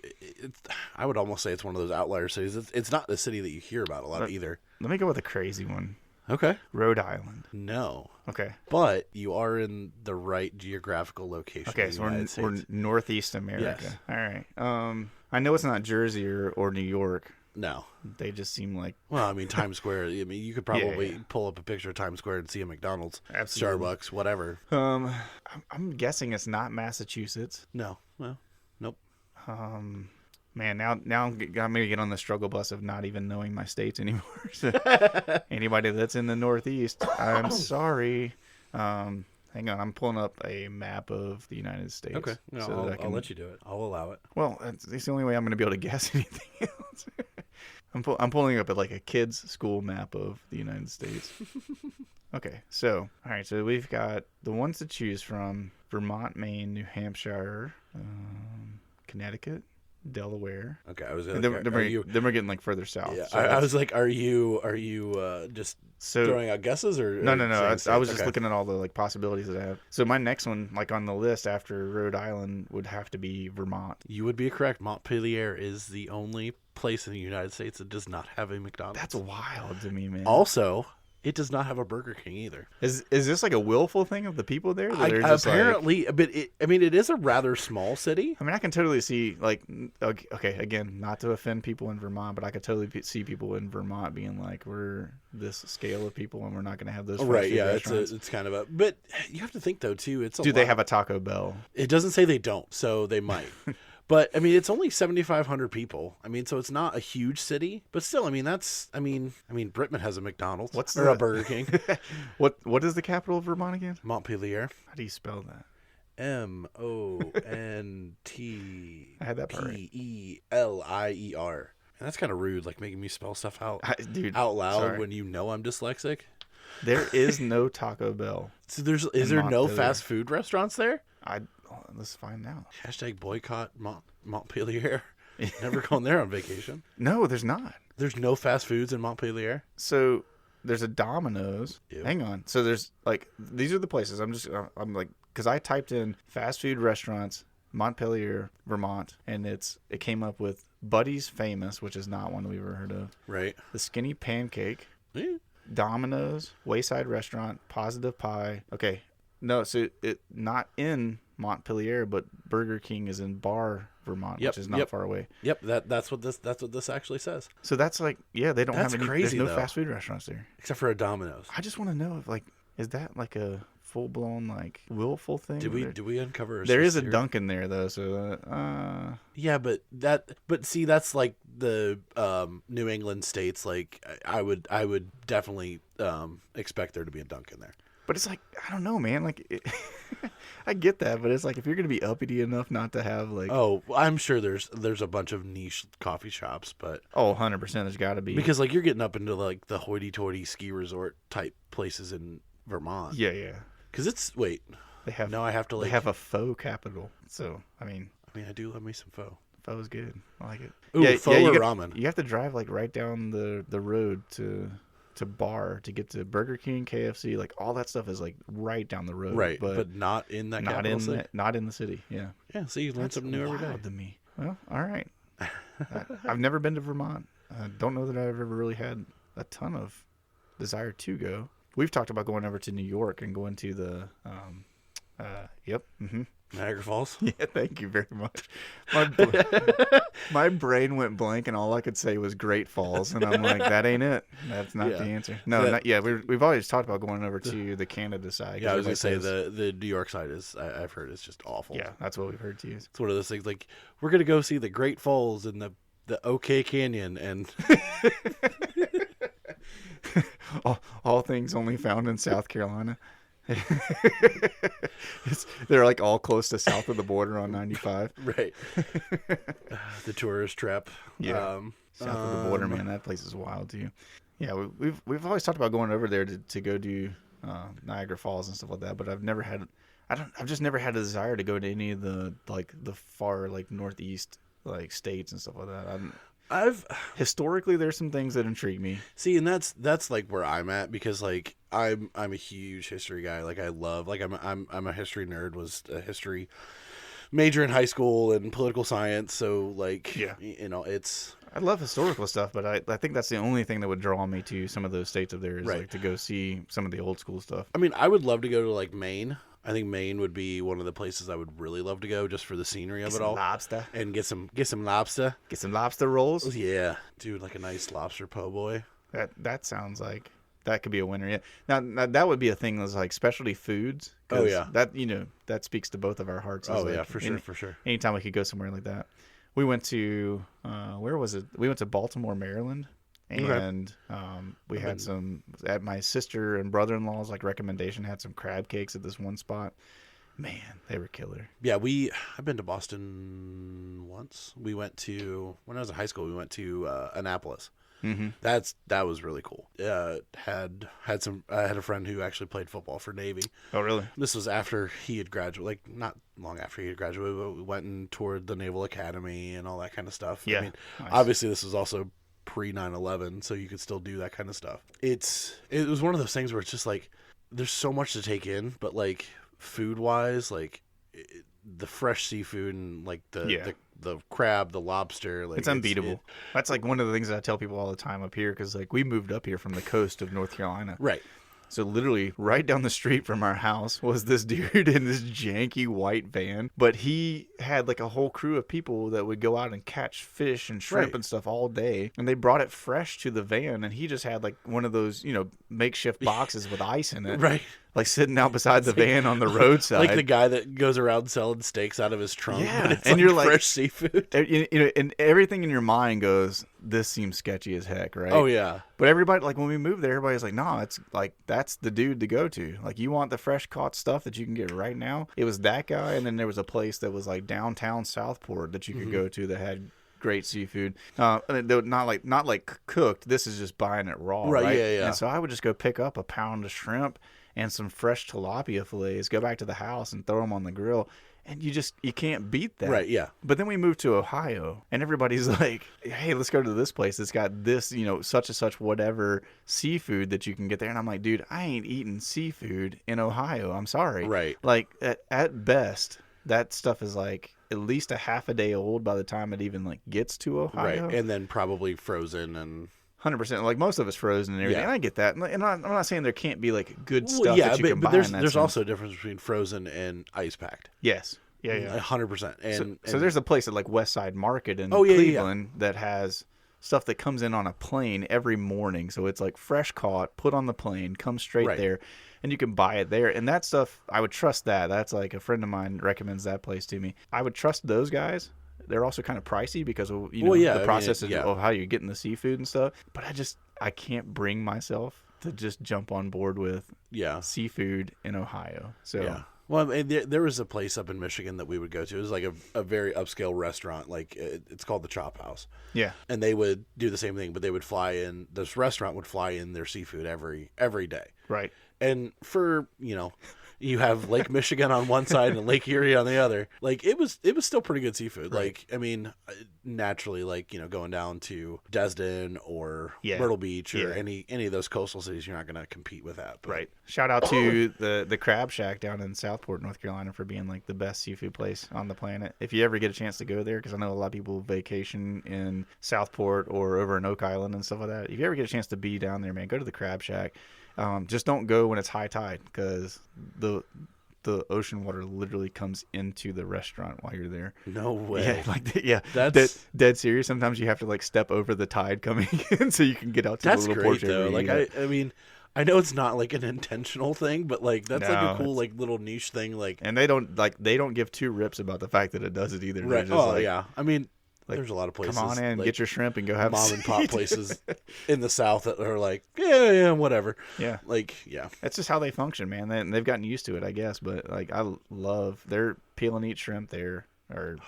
I would almost say it's one of those outlier cities. It's not the city that you hear about a lot either. Let me go with a crazy one. Okay. Rhode Island. No. Okay. But you are in the right geographical location. Okay, in so the United we're States. Northeast America. Yes. All right. I know it's not Jersey or New York. No. They just seem like Well, I mean, Times Square. I mean, you could probably yeah. pull up a picture of Times Square and see a McDonald's, Absolutely. Starbucks, whatever. I'm guessing it's not Massachusetts. No. Well, nope. Man, now I'm gonna get on the struggle bus of not even knowing my states anymore. So anybody that's in the Northeast, I'm sorry. Hang on, I'm pulling up a map of the United States. Okay. No, so that I I'll let you do it. I'll allow it. Well, it's the only way I'm going to be able to guess anything else. I'm pulling up like a kid's school map of the United States. Okay, so all right, so we've got the ones to choose from: Vermont, Maine, New Hampshire, Connecticut, Delaware. Okay, I was And going then, then we're getting like further south. Yeah, so I that's- was like, are you just So- throwing out guesses or No. saying I states? was just Okay. looking at all the like possibilities that I have. So my next one, like on the list after Rhode Island, would have to be Vermont. You would be correct. Montpelier is the only place in the United States that does not have a McDonald's. That's wild to me, man. Also It does not have a Burger King either. Is this like a willful thing of the people there? That they're just Apparently, but it is a rather small city. I mean, I can totally see, like, okay, again, not to offend people in Vermont, but I could totally see people in Vermont being like, we're this scale of people and we're not going to have those. Right, yeah, restaurants. it's kind of a, but you have to think though too, it's a Do they lot. have a Taco Bell? It doesn't say they don't, so they might. But I mean, it's only 7,500 people. I mean, so it's not a huge city, but still, I mean, Brittman has a McDonald's or a Burger King. What is the capital of Vermont again? Montpelier. How do you spell that? I had that part right. Montpelier. And that's kind of rude, like making me spell stuff out out loud sorry. when you know I'm dyslexic. There is no Taco Bell. So is there no fast food restaurants there? Let's find out. Hashtag boycott Montpelier. Never going there on vacation. No, there's not. There's no fast foods in Montpelier. So there's a Domino's. Ew. Hang on. So there's like, these are the places. I'm like, because I typed in fast food restaurants, Montpelier, Vermont, and it came up with Buddy's Famous, which is not one we've ever heard of. Right. The Skinny Pancake, Yeah. Domino's, Wayside Restaurant, Positive Pie. Okay. No, so it not in Montpelier, but Burger King is in Barr, Vermont, which is not far away. Yep, that's what this actually says. So that's like, yeah, they don't That's have any. crazy, There's no though. fast food restaurants there. Except for a Domino's. I just want to know if like, is that like a full blown like willful thing? Did we uncover? There is a here? Dunkin' there though, so Yeah, but see, that's like the New England states. Like I would definitely expect there to be a Dunkin' there. but it's like, I don't know, man. Like, I get that, but it's like if you're gonna be uppity enough not to have like, Oh, I'm sure there's a bunch of niche coffee shops, but 100%, there's got to be, because like you're getting up into like the hoity-toity ski resort type places in Vermont. yeah. Because They have I have to like they have a faux capital, so I mean, I do love me some pho. pho's good. I like it. Ooh, pho or you ramen? You have to drive like right down the road to Bar to get to Burger King, KFC, like all that stuff is like right down the road. Right, but but not in that not capital in city. not in the city. Yeah. Yeah, see, you learn That's something new every day. wild to me. Well, all right. I've never been to Vermont. I don't know that I've ever really had a ton of desire to go. We've talked about going over to New York and going to the Niagara Falls. Yeah, thank you very much. My brain went blank, and all I could say was Great Falls, and I'm like, that ain't it. That's not the answer. No, not yet. We've always talked about going over to the Canada side. Yeah, I was gonna say the New York side is I've heard it's just awful. Yeah, that's what we've heard too. It's one of those things like we're gonna go see the Great Falls and the OK Canyon and all things only found in South Carolina. They're like all close to south of the border on 95. right. The tourist trap. Yeah, south of the border, man. That place is wild too. Yeah, we've always talked about going over there to go do Niagara Falls and stuff like that, but I've just never had a desire to go to any of the far like northeast like states and stuff like that. Historically, there's some things that intrigue me. See, and that's like where I'm at because like I'm a huge history guy. Like I love I'm a history nerd. Was a history major in high school and political science. So like it's. I love historical stuff, but I think that's the only thing that would draw me to some of those states up there is like to go see some of the old school stuff. I mean, I would love to go to like Maine. I think Maine would be one of the places I would really love to go just for the scenery of it all. Lobster. And get some lobster. Get some lobster rolls. Yeah, dude, like a nice lobster po' boy. That sounds like that could be a winner. Yeah. Now that would be a thing that's like specialty foods. Oh yeah. That that speaks to both of our hearts. Oh like, yeah, for sure. Anytime we could go somewhere like that. We went to where was it? We went to Baltimore, Maryland. And we had some at my sister and brother-in-law's like recommendation had some crab cakes at this one spot. Man, they were killer. Yeah, I've been to Boston once. We went to when I was in high school. We went to Annapolis. Mm-hmm. That was really cool. I had a friend who actually played football for Navy. Oh, really? This was after he had graduated, like not long after he had graduated. But we went and toured the Naval Academy and all that kind of stuff. Yeah, I mean, nice. Obviously this was also pre 9/11, so you could still do that kind of stuff. It was one of those things where it's just like there's so much to take in, but like food wise, like the fresh seafood and like the the crab, the lobster. Like It's unbeatable. That's like one of the things that I tell people all the time up here, because like we moved up here from the coast of North Carolina. Right. So literally right down the street from our house was this dude in this janky white van. But he had like a whole crew of people that would go out and catch fish and shrimp and stuff all day. And they brought it fresh to the van. And he just had like one of those, makeshift boxes with ice in it. Right. Like sitting out beside the van on the roadside. Like the guy that goes around selling steaks out of his trunk. Yeah. But it's And you're like fresh seafood. And everything in your mind goes, this seems sketchy as heck, right? Oh, yeah. But everybody, like when we moved there, everybody's like, no, it's like, that's the dude to go to. Like, you want the fresh caught stuff that you can get right now? It was that guy. And then there was a place that was like downtown Southport that you could go to that had great seafood. And they were not like cooked. This is just buying it raw, right? Yeah. And so I would just go pick up a pound of shrimp and some fresh tilapia fillets, go back to the house and throw them on the grill. And you can't beat that. Right, yeah. But then we moved to Ohio, and everybody's like, hey, let's go to this place. It's got this, such and such whatever seafood that you can get there. And I'm like, dude, I ain't eating seafood in Ohio. I'm sorry. Right. Like, at best, that stuff is like at least a half a day old by the time it even like gets to Ohio. Right. And then probably frozen and... 100%. Like most of it's frozen and everything. Yeah. And I get that. And I'm not saying there can't be like good stuff yeah, that you can buy. there's in that there's sense. also a difference between frozen and ice packed. Yes. Yeah. 100%. And So there's a place at like West Side Market in Oh, yeah, Cleveland that has stuff that comes in on a plane every morning. So it's like fresh caught, put on the plane, comes straight Right. there, and you can buy it there. And that stuff, I would trust that. That's like a friend of mine recommends that place to me. I would trust those guys. They're also kind of pricey because of the process of how you're getting the seafood and stuff. But I can't bring myself to just jump on board with seafood in Ohio. So. Yeah. Well, and there was a place up in Michigan that we would go to. It was like a very upscale restaurant. Like it's called the Chop House. Yeah. And they would do the same thing, but they would fly in. This restaurant would fly in their seafood every day. Right. And for you have Lake Michigan on one side and Lake Erie on the other. Like it was still pretty good seafood. Right. Like I mean, naturally, like going down to Desden or Yeah. Myrtle Beach or Yeah. any of those coastal cities, you're not going to compete with that. But, Right. Shout out to the Crab Shack down in Southport, North Carolina, for being like the best seafood place on the planet. If you ever get a chance to go there, because I know a lot of people vacation in Southport or over in Oak Island and stuff like that. If you ever get a chance to be down there, man, go to the Crab Shack. Just don't go when it's high tide, because the ocean water literally comes into the restaurant while you're there. No way. That's dead serious. Sometimes you have to like step over the tide coming in so you can get out to That's the little great porch though. area. Like I mean, I know it's not like an intentional thing, but like that's like No, a cool like little niche thing. Like and they don't give two rips about the fact that it does it either. They're right. just Oh like, yeah. I mean, there's a lot of places. come on in, like, get your shrimp, and go have mom a and pop seat. places in the South that are like, yeah, whatever. Yeah. Like, yeah. That's just how they function, man. They've gotten used to it, I guess. But like, I love their peel and eat shrimp there are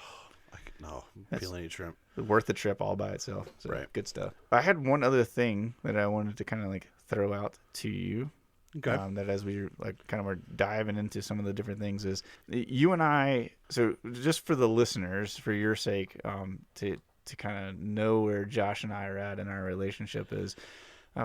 No, peel and eat shrimp. worth the trip all by itself. So, Right. good stuff. I had one other thing that I wanted to kind of like throw out to you. Okay. That as we like kind of were diving into some of the different things is you and I. So just for the listeners, for your sake, to kind of know where Josh and I are at in our relationship is.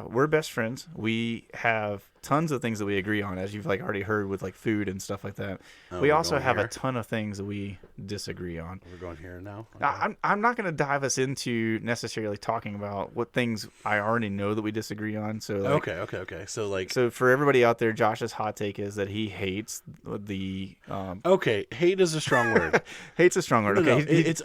We're best friends. We have tons of things that we agree on, as you've like already heard with like food and stuff like that. We we're also going have here? a ton of things that we disagree on. We're going here now. Okay. I'm not going to dive us into necessarily talking about what things I already know that we disagree on. So like, Okay. So like, so for everybody out there, Josh's hot take is that he hates the okay, hate is a strong word. hates a strong word. No, Okay, it's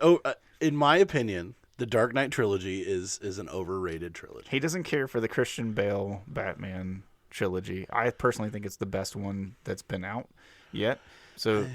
in my opinion, the Dark Knight trilogy is an overrated trilogy. he doesn't care for the Christian Bale Batman trilogy. I personally think it's the best one that's been out yet. So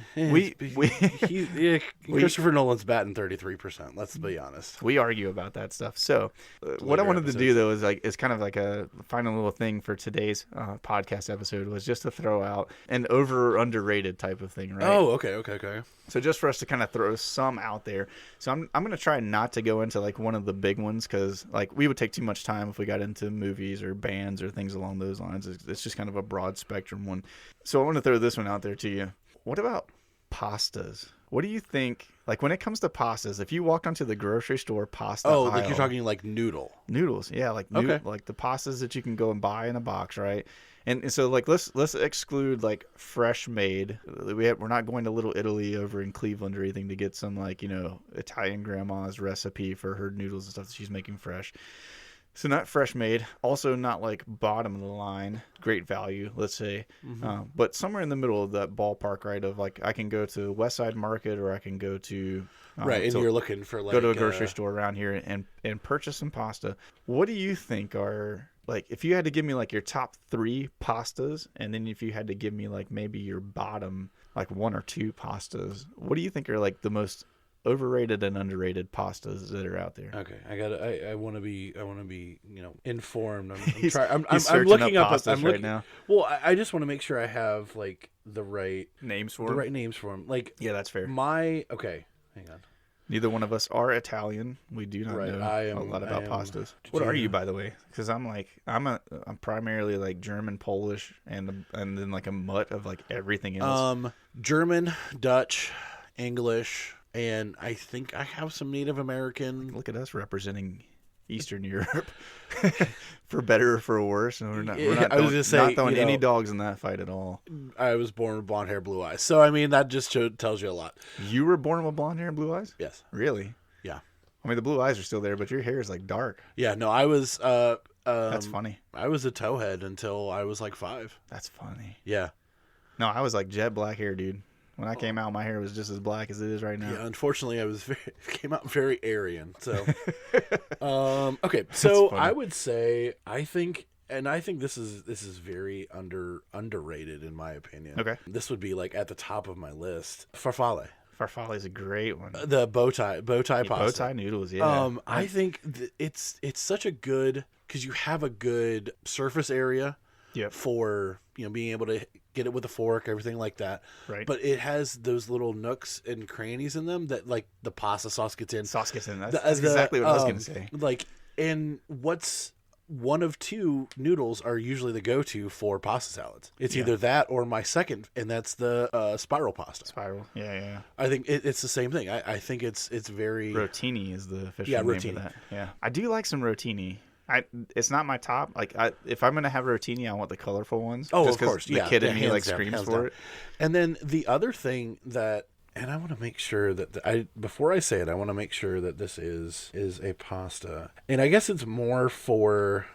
Christopher Nolan's batting 33%. Let's be honest. we argue about that stuff. So what I wanted to do though is kind of like a final little thing for today's podcast episode was just to throw out an over or underrated type of thing, right? Oh, okay. So just for us to kind of throw some out there. So I'm going to try not to go into like one of the big ones, because like we would take too much time if we got into movies or bands or things along those lines. It's just kind of a broad spectrum one. So I want to throw this one out there to you. What about pastas? What do you think? Like when it comes to pastas, if you walked onto the grocery store pasta Oh, like aisle, you're talking like noodles. noodles, yeah, like Okay. like the pastas that you can go and buy in a box, right? And so like let's exclude like fresh made. We're not going to Little Italy over in Cleveland or anything to get some like, you know, Italian grandma's recipe for her noodles and stuff that she's making fresh. So not fresh made, also not like bottom of the line, great value, let's say, but somewhere in the middle of that ballpark, right? Of like I can go to West Side Market or I can go to Right, and you're looking for like go to a grocery store around here and purchase some pasta. What do you think are like if you had to give me like your top 3 pastas, and then if you had to give me like maybe your bottom like 1 or 2 pastas, what do you think are like the most overrated and underrated pastas that are out there? Okay, I want to be you know informed. I'm He's looking up up pastas right now. Well, I just want to make sure I have like the right Names for the them? right names for them. Like Yeah, that's fair. Okay, hang on. Neither one of us are Italian. We do not Right, know I a am- lot I about am- pastas. Did What are you- you, by the way? Because I'm primarily like German, Polish, and then like a mutt of like everything else. German, Dutch, English, and I think I have some Native American. Look at us representing Eastern Europe, for better or for worse. And we're not. Yeah, We're not I was throwing, gonna say, not throwing you any know- dogs in that fight at all. I was born with blonde hair, blue eyes. So I mean that just tells you a lot. You were born with blonde hair and blue eyes? Yes. Really? Yeah. I mean, the blue eyes are still there, but your hair is like dark. Yeah. No, I was. That's funny. I was a towhead until I was like 5. That's funny. Yeah. No, I was like jet black hair, dude. When I came out, my hair was just as black as it is right now. Yeah, unfortunately, came out very Aryan. So, okay. So funny. I would say I think this is very underrated in my opinion. Okay. This would be like at the top of my list. Farfalle, Farfalle is a great one. the bow tie pasta. Bow tie noodles, yeah. I think it's such a good because you have a good surface area. Yep. For being able to get it with a fork, everything like that. Right. But it has those little nooks and crannies in them that like the pasta sauce gets in. Sauce gets in. That's exactly what I was going to say. Like, and what's one of 2 noodles are usually the go-to for pasta salads. It's either that or my second, and that's the spiral pasta. Spiral. Yeah. I think it's the same thing. I think it's very Rotini is the official Yeah, name rotini. for that. Yeah. I do like some rotini. It's not my top. Like, if I'm gonna have rotini, I want the colorful ones. Oh, just of 'cause course. The Yeah, kid yeah, in me hands like down, screams hands for down. it. And then the other thing that, and I want to make sure that before I say it, I want to make sure that this is a pasta, and I guess it's more for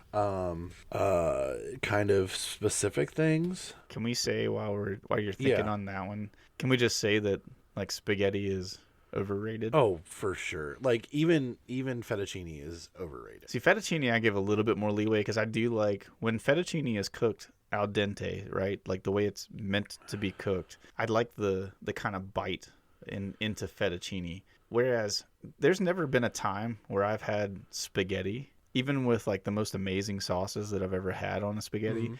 kind of specific things. Can we say while you're thinking Yeah. on that one? Can we just say that like spaghetti is overrated? Oh, for sure. Like even fettuccine is overrated. See, fettuccine I give a little bit more leeway because I do like when fettuccine is cooked al dente, right? Like the way it's meant to be cooked. I'd like the kind of bite into fettuccine. Whereas there's never been a time where I've had spaghetti, even with like the most amazing sauces that I've ever had on a spaghetti. Mm-hmm.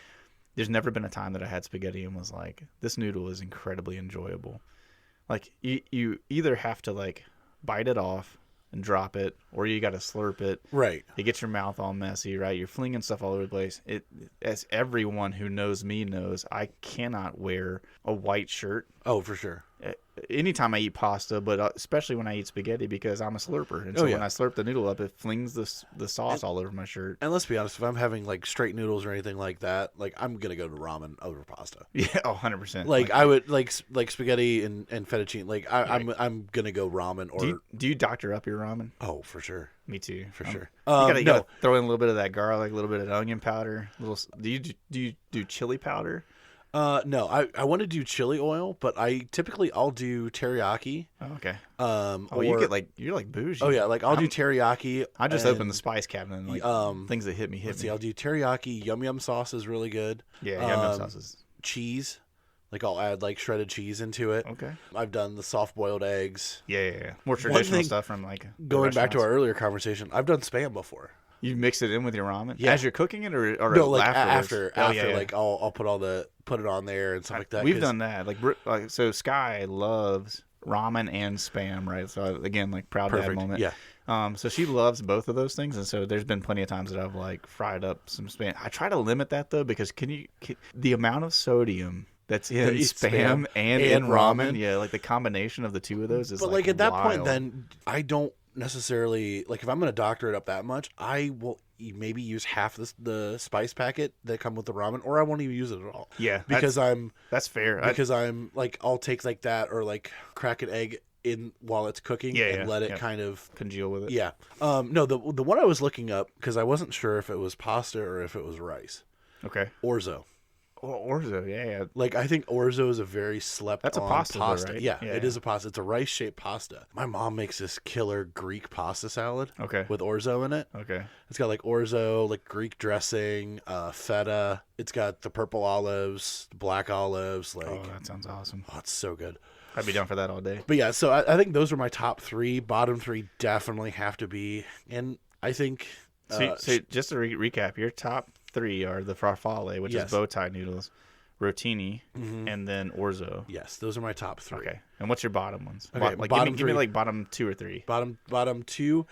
There's never been a time that I had spaghetti and was like, this noodle is incredibly enjoyable. Like you either have to like bite it off and drop it, or you got to slurp it. Right. It gets your mouth all messy, right? You're flinging stuff all over the place. As everyone who knows me knows, I cannot wear a white shirt Oh, for sure. anytime I eat pasta, but especially when I eat spaghetti because I'm a slurper. And so yeah. when I slurp the noodle up, it flings the sauce all over my shirt. And let's be honest, if I'm having like straight noodles or anything like that, like I'm gonna go to ramen over pasta. Yeah, 100%. Like I would like spaghetti and fettuccine. Like I'm gonna go ramen or Do you doctor up your ramen? oh, for sure. Me too, For sure. You gotta No. throw in a little bit of that garlic, a little bit of onion powder. Do you do chili powder? No, I want to do chili oil, but I'll do teriyaki. Oh, okay. Or, You're like bougie. oh yeah, like I'll do teriyaki. I just and, opened the spice cabinet and like things that hit me. Let's see, I'll do teriyaki. Yum yum sauce is really good. Yeah, yum sauces. Cheese, like I'll add like shredded cheese into it. Okay. I've done the soft boiled eggs. Yeah. More traditional thing- stuff from like the Going back to our restaurants. earlier conversation, I've done spam before. You mix it in with your ramen Yeah. as you're cooking it, or No, like afterwards? after, like I'll put put it on there and stuff like that. We've 'cause- done that. Like so, Sky loves ramen and spam, right? So again, like proud dad Perfect. moment. Yeah. So she loves both of those things, and so there's been plenty of times that I've like fried up some spam. I try to limit that though because the amount of sodium that's in spam and in ramen, yeah, like the combination of the two of those is. But like at that point, wild. then I don't necessarily like if I'm going to doctor it up that much, I will maybe use half the spice packet that come with the ramen, or I won't even use it at all. Yeah, because that's fair. Because I'm like, I'll take like that, or like crack an egg in while it's cooking and let it kind of congeal with it. Yeah. No, the one I was looking up, because I wasn't sure if it was pasta or if it was rice. Okay. Orzo. Orzo, yeah. Like, I think orzo is a very slept That's on a pasta. Though, right? Yeah, it is a pasta. It's a rice-shaped pasta. My mom makes this killer Greek pasta salad with orzo in it. Okay. It's got like orzo, like Greek dressing, feta. It's got the purple olives, the black olives. Like, oh, that sounds awesome. Oh, it's so good. I'd be down for that all day. But yeah, so I think those are my top three. Bottom three definitely have to be, and I think... So just to recap, your top three are the farfalle, which is bow tie noodles, rotini, and then orzo. Yes, those are my top three. Okay, and what's your bottom ones? Okay, give me like bottom 2 or 3. Bottom two,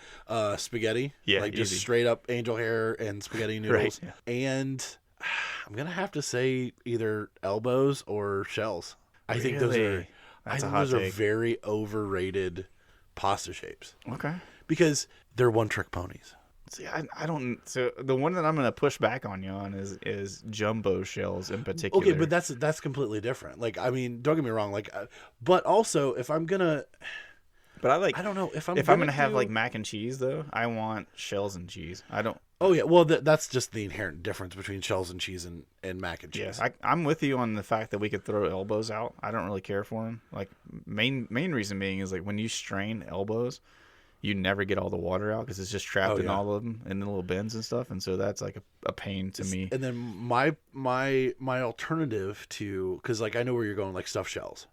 spaghetti. Yeah, like easy. just straight up angel hair and spaghetti noodles. Right, yeah. And I'm gonna have to say either elbows or shells. I think those are very overrated pasta shapes. Okay, because they're one-trick ponies. See, I don't. So the one that I'm going to push back on you on is jumbo shells in particular. Okay, but that's completely different. Like, I mean, don't get me wrong. Like, but also if I'm gonna, but I don't know if I'm gonna have like mac and cheese though. I want shells and cheese. I don't. Oh yeah, well that's just the inherent difference between shells and cheese and mac and cheese. Yeah, I'm with you on the fact that we could throw elbows out. I don't really care for them. Like main reason being is like when you strain elbows, you never get all the water out because it's just trapped in all of them in the little bins and stuff, and so that's like a pain to me. And then my alternative to, because like I know where you're going, like stuffed shells.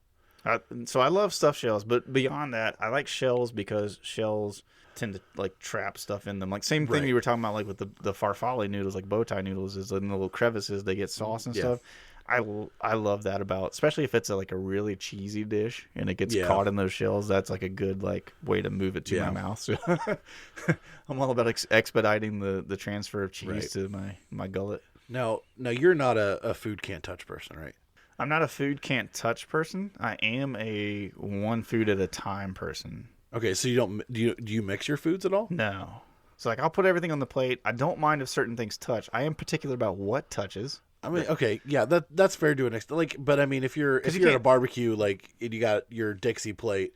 So I love stuffed shells, but beyond that, I like shells because shells tend to like trap stuff in them. Like same thing you were talking about, like with the farfalle noodles, like bow tie noodles, is in the little crevices they get sauce and stuff. I love that about, especially if it's like a really cheesy dish and it gets caught in those shells. That's like a good like way to move it to my mouth. So I'm all about expediting the transfer of cheese to my gullet. Now you're not a food can't touch person, right? I'm not a food can't touch person. I am a one food at a time person. Okay, so do you mix your foods at all? No. So like I'll put everything on the plate. I don't mind if certain things touch. I am particular about what touches. I mean, okay, yeah, that's fair to an extent. Like, but I mean, if you're at a barbecue, like, and you got your Dixie plate,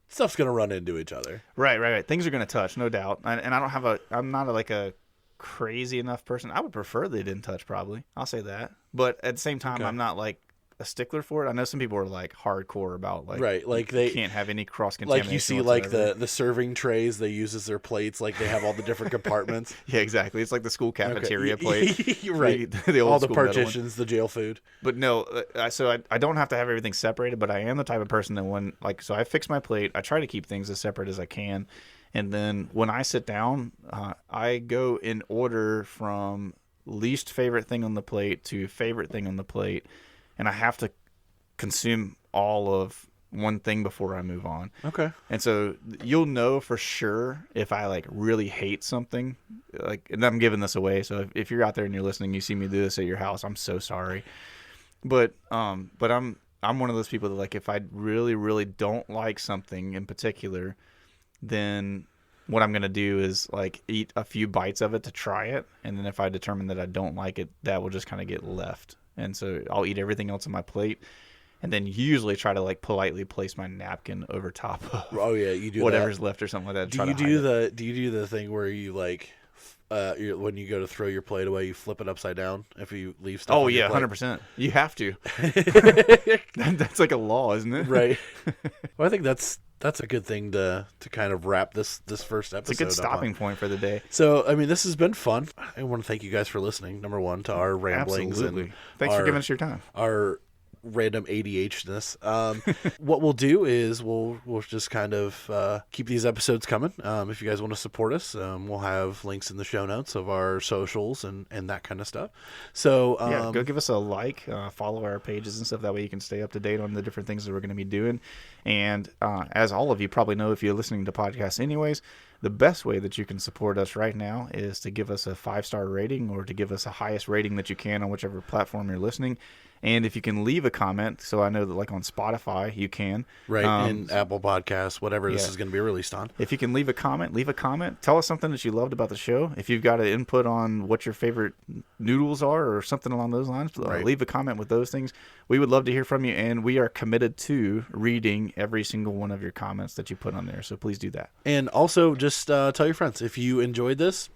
stuff's gonna run into each other. Right. Things are gonna touch, no doubt. And I don't have I'm not like a crazy enough person. I would prefer they didn't touch, probably. I'll say that. But at the same time, I'm not like a stickler for it. I know some people are like hardcore about like they can't have any cross contamination. Like you see whatsoever. Like the serving trays they use as their plates, like they have all the different compartments. Yeah, exactly. It's like the school cafeteria plate. You're right. The old all the partitions, the jail food. But no, so I don't have to have everything separated, but I am the type of person that so I fix my plate. I try to keep things as separate as I can. And then when I sit down, I go in order from least favorite thing on the plate to favorite thing on the plate. And I have to consume all of one thing before I move on. Okay. And so you'll know for sure if I like really hate something. Like, and I'm giving this away. So if you're out there and you're listening, you see me do this at your house, I'm so sorry. But I'm one of those people that like if I really, really don't like something in particular, then what I'm gonna do is like eat a few bites of it to try it, and then if I determine that I don't like it, that will just kind of get left. And so I'll eat everything else on my plate, and then usually try to like politely place my napkin over top of you do whatever's that. left or something like that. Do you do the thing where you like when you go to throw your plate away, you flip it upside down if you leave stuff? Oh yeah, 100%. You have to. That's like a law, isn't it? Right. Well, I think that's a good thing to kind of wrap this first episode. It's a good stopping point for the day. So, I mean, this has been fun. I want to thank you guys for listening. Number one, to our ramblings. Absolutely. And thanks for giving us your time. Our random ADHDness. What we'll do is we'll just kind of keep these episodes coming. If you guys want to support us, we'll have links in the show notes of our socials and that kind of stuff. So go give us a like, follow our pages and stuff. That way you can stay up to date on the different things that we're going to be doing. And as all of you probably know, if you're listening to podcasts anyways, the best way that you can support us right now is to give us a 5-star rating or to give us the highest rating that you can on whichever platform you're listening. And if you can leave a comment, so I know that like on Spotify, you can. Right, in Apple Podcasts, whatever this is going to be released on. If you can leave a comment. Tell us something that you loved about the show. If you've got an input on what your favorite noodles are or something along those lines, leave a comment with those things. We would love to hear from you, and we are committed to reading every single one of your comments that you put on there. So please do that. And also, just tell your friends. If you enjoyed this,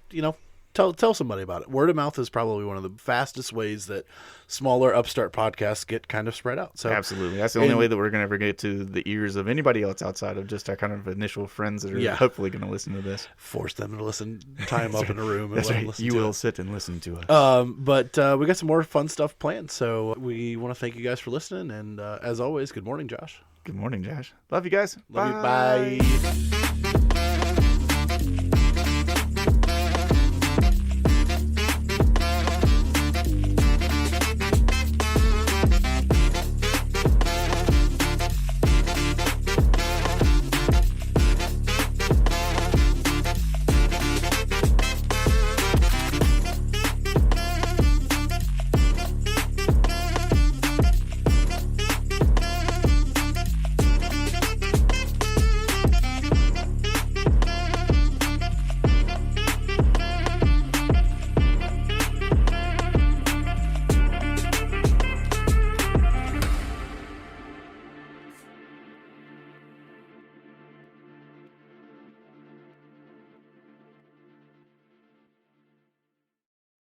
tell somebody about it. Word of mouth is probably one of the fastest ways that smaller upstart podcasts get kind of spread out. So absolutely, that's the only way that we're going to ever get to the ears of anybody else outside of just our kind of initial friends that are hopefully going to listen to this. Force them to listen, tie them up in a room, and let them listen. You will sit and listen to us. But we got some more fun stuff planned. So we want to thank you guys for listening. And as always, good morning, Josh. Good morning, Josh. Love you guys. Love you. Bye.